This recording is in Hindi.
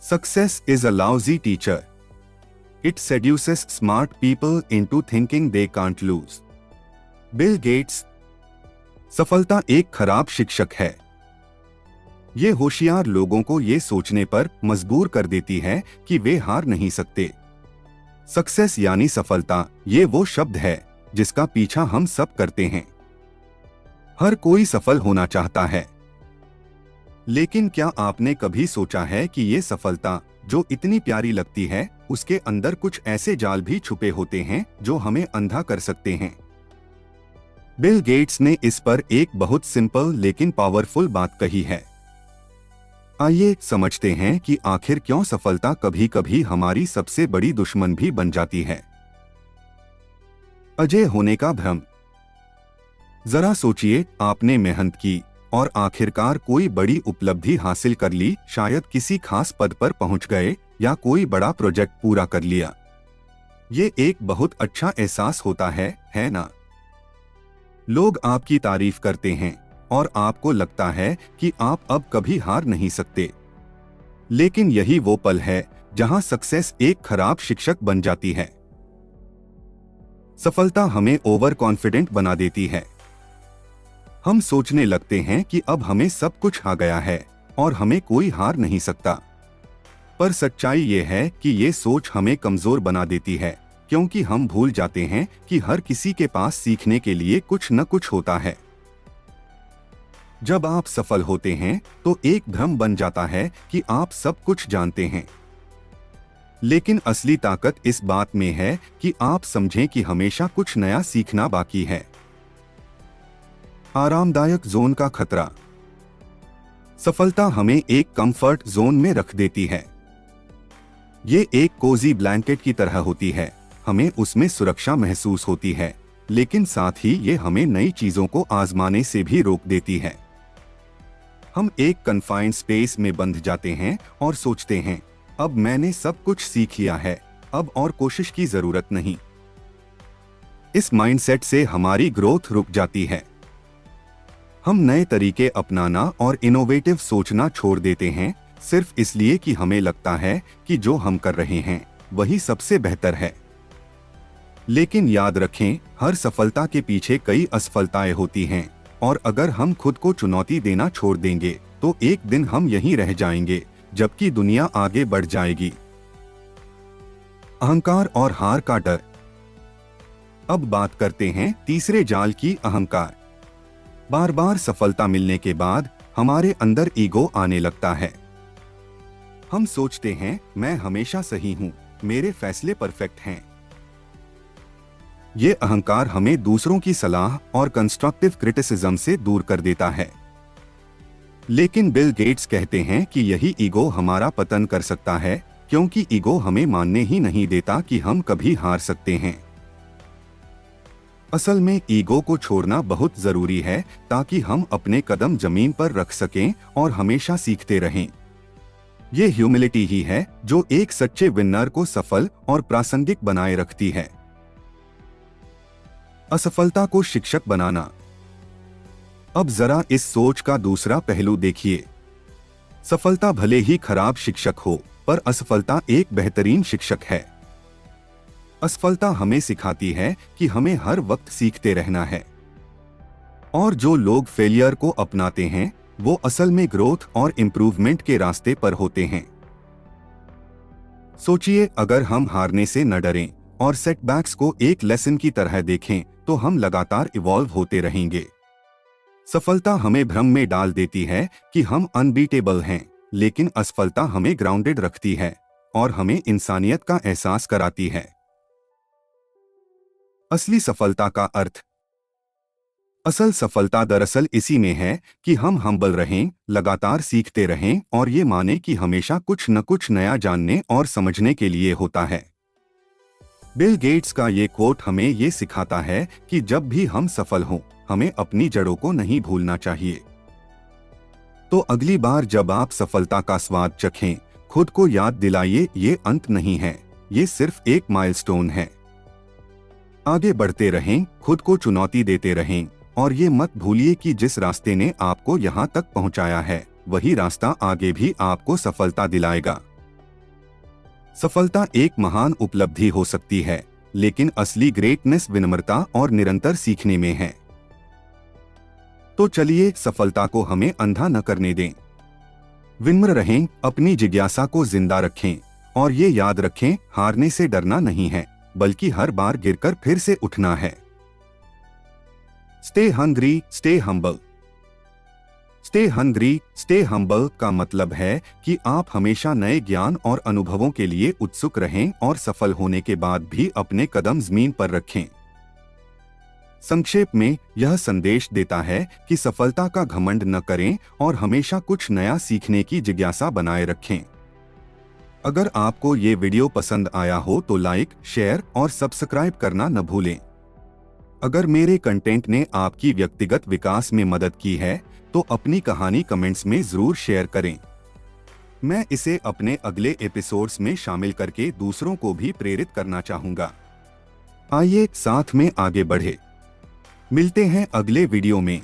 Success is a lousy teacher. It seduces smart people into thinking they can't lose. Bill Gates. सफलता एक खराब शिक्षक है। ये होशियार लोगों को ये सोचने पर मजबूर कर देती है कि वे हार नहीं सकते। सक्सेस यानी सफलता, ये वो शब्द है जिसका पीछा हम सब करते हैं। हर कोई सफल होना चाहता है, लेकिन क्या आपने कभी सोचा है कि ये सफलता जो इतनी प्यारी लगती है, उसके अंदर कुछ ऐसे जाल भी छुपे होते हैं जो हमें अंधा कर सकते हैं। बिल गेट्स ने इस पर एक बहुत सिंपल लेकिन पावरफुल बात कही है। आइए समझते हैं कि आखिर क्यों सफलता कभी कभी हमारी सबसे बड़ी दुश्मन भी बन जाती है। अजय होने का भ्रम। जरा सोचिए, आपने मेहनत की और आखिरकार कोई बड़ी उपलब्धि हासिल कर ली, शायद किसी खास पद पर पहुंच गए या कोई बड़ा प्रोजेक्ट पूरा कर लिया। ये एक बहुत अच्छा एहसास होता है ना? लोग आपकी तारीफ करते हैं और आपको लगता है कि आप अब कभी हार नहीं सकते। लेकिन यही वो पल है जहां सक्सेस एक खराब शिक्षक बन जाती है। सफलता हमें ओवर कॉन्फिडेंट बना देती है। हम सोचने लगते हैं कि अब हमें सब कुछ आ गया है और हमें कोई हार नहीं सकता। पर सच्चाई ये है कि ये सोच हमें कमजोर बना देती है, क्योंकि हम भूल जाते हैं कि हर किसी के पास सीखने के लिए कुछ न कुछ होता है। जब आप सफल होते हैं तो एक भ्रम बन जाता है कि आप सब कुछ जानते हैं। लेकिन असली ताकत इस बात में है कि आप समझें कि हमेशा कुछ नया सीखना बाकी है। आरामदायक जोन का खतरा। सफलता हमें एक कंफर्ट जोन में रख देती है। ये एक कोजी ब्लैंकेट की तरह होती है। हमें उसमें सुरक्षा महसूस होती है, लेकिन साथ ही ये हमें नई चीजों को आजमाने से भी रोक देती है। हम एक कन्फाइंड स्पेस में बंध जाते हैं और सोचते हैं, अब मैंने सब कुछ सीख लिया है, अब और कोशिश की जरूरत नहीं। इस माइंडसेट से हमारी ग्रोथ रुक जाती है। हम नए तरीके अपनाना और इनोवेटिव सोचना छोड़ देते हैं, सिर्फ इसलिए कि हमें लगता है कि जो हम कर रहे हैं वही सबसे बेहतर है। लेकिन याद रखें, हर सफलता के पीछे कई असफलताएं होती हैं, और अगर हम खुद को चुनौती देना छोड़ देंगे तो एक दिन हम यहीं रह जाएंगे, जबकि दुनिया आगे बढ़ जाएगी। अहंकार और हार का डर। अब बात करते हैं तीसरे जाल की, अहंकार। बार बार सफलता मिलने के बाद हमारे अंदर ईगो आने लगता है। हम सोचते हैं, मैं हमेशा सही हूं, मेरे फैसले परफेक्ट हैं। ये अहंकार हमें दूसरों की सलाह और कंस्ट्रक्टिव क्रिटिसिज्म से दूर कर देता है। लेकिन बिल गेट्स कहते हैं कि यही ईगो हमारा पतन कर सकता है, क्योंकि ईगो हमें मानने ही नहीं देता कि हम कभी हार सकते हैं। असल में ईगो को छोड़ना बहुत जरूरी है, ताकि हम अपने कदम जमीन पर रख सकें और हमेशा सीखते रहें। ये ह्यूमिलिटी ही है जो एक सच्चे विनर को सफल और प्रासंगिक बनाए रखती है। असफलता को शिक्षक बनाना। अब जरा इस सोच का दूसरा पहलू देखिए। सफलता भले ही खराब शिक्षक हो, पर असफलता एक बेहतरीन शिक्षक है। असफलता हमें सिखाती है कि हमें हर वक्त सीखते रहना है, और जो लोग फेलियर को अपनाते हैं वो असल में ग्रोथ और इंप्रूवमेंट के रास्ते पर होते हैं। सोचिए, अगर हम हारने से न डरें और सेटबैक्स को एक लेसन की तरह देखें तो हम लगातार इवॉल्व होते रहेंगे। सफलता हमें भ्रम में डाल देती है कि हम अनबीटेबल हैं, लेकिन असफलता हमें ग्राउंडेड रखती है और हमें इंसानियत का एहसास कराती है। असली सफलता का अर्थ। असल सफलता दरअसल इसी में है कि हम हम्बल रहें, लगातार सीखते रहें और ये माने कि हमेशा कुछ न कुछ नया जानने और समझने के लिए होता है। बिल गेट्स का ये कोट हमें ये सिखाता है कि जब भी हम सफल हों, हमें अपनी जड़ों को नहीं भूलना चाहिए। तो अगली बार जब आप सफलता का स्वाद चखें, खुद को याद दिलाइए, ये अंत नहीं है, ये सिर्फ एक माइलस्टोन है। आगे बढ़ते रहें, खुद को चुनौती देते रहें, और ये मत भूलिए कि जिस रास्ते ने आपको यहाँ तक पहुँचाया है, वही रास्ता आगे भी आपको सफलता दिलाएगा। सफलता एक महान उपलब्धि हो सकती है, लेकिन असली ग्रेटनेस विनम्रता और निरंतर सीखने में है। तो चलिए सफलता को हमें अंधा न करने दें। विनम्र रहें, अपनी जिज्ञासा को जिंदा रखें और ये याद रखें, हारने से डरना नहीं है, बल्कि हर बार गिरकर फिर से उठना है। Stay hungry, stay humble. Stay hungry, stay humble का मतलब है कि आप हमेशा नए ज्ञान और अनुभवों के लिए उत्सुक रहें और सफल होने के बाद भी अपने कदम जमीन पर रखें। संक्षेप में यह संदेश देता है कि सफलता का घमंड न करें और हमेशा कुछ नया सीखने की जिज्ञासा बनाए रखें। अगर आपको ये वीडियो पसंद आया हो तो लाइक, शेयर और सब्सक्राइब करना न भूलें। अगर मेरे कंटेंट ने आपकी व्यक्तिगत विकास में मदद की है तो अपनी कहानी कमेंट्स में जरूर शेयर करें। मैं इसे अपने अगले एपिसोड्स में शामिल करके दूसरों को भी प्रेरित करना चाहूंगा। आइए साथ में आगे बढ़े। मिलते हैं अगले वीडियो में।